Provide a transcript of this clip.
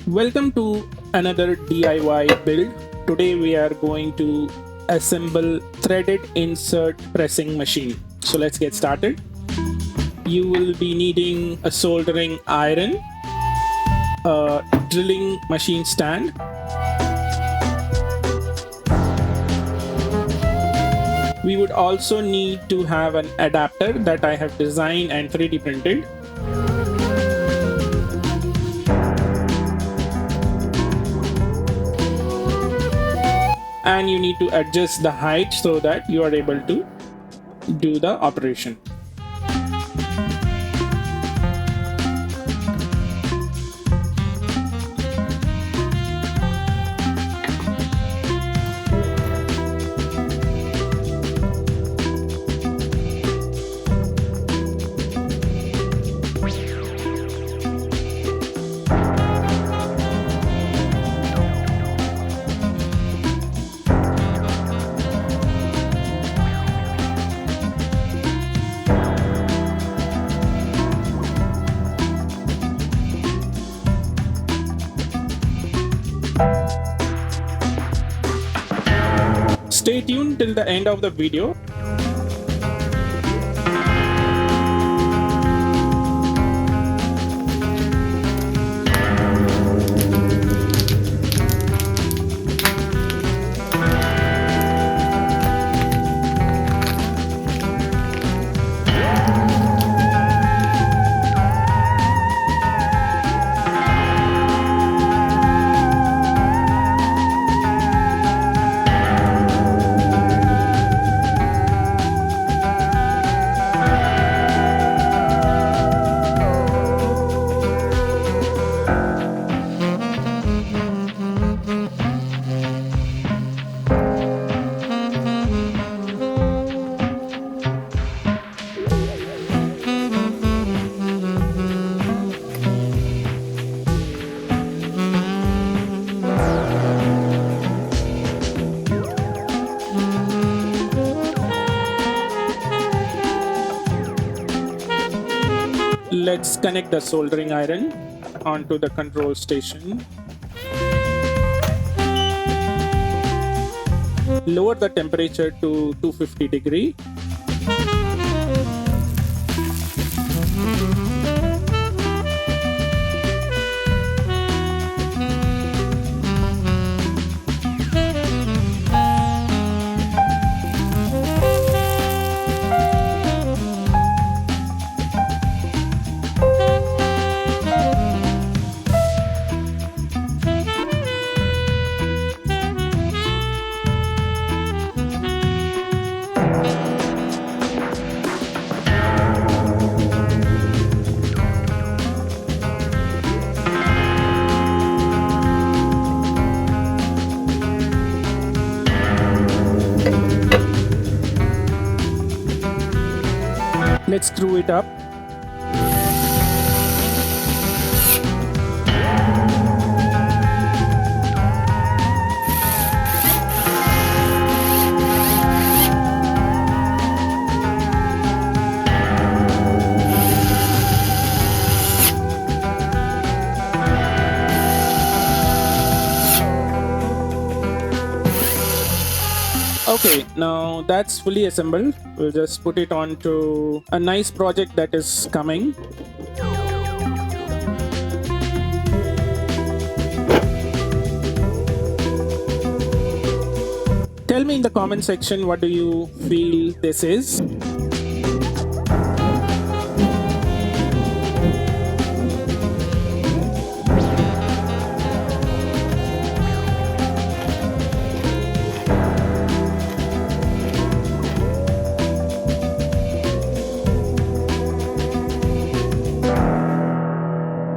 Welcome to another DIY build. Today we are going to assemble threaded insert pressing machine. So let's get started. You will be needing a soldering iron, a drilling machine stand, we would also need to have an adapter that I have designed and 3D printed. And you need to adjust the height so that you are able to do the operation. Stay tuned till the end of the video. Let's connect the soldering iron onto the control station. Lower the temperature to 250 degrees. Let's screw it up. Okay, now that's fully assembled. We'll just put it onto a nice project that is coming. Tell me in the comment section, what do you feel this is?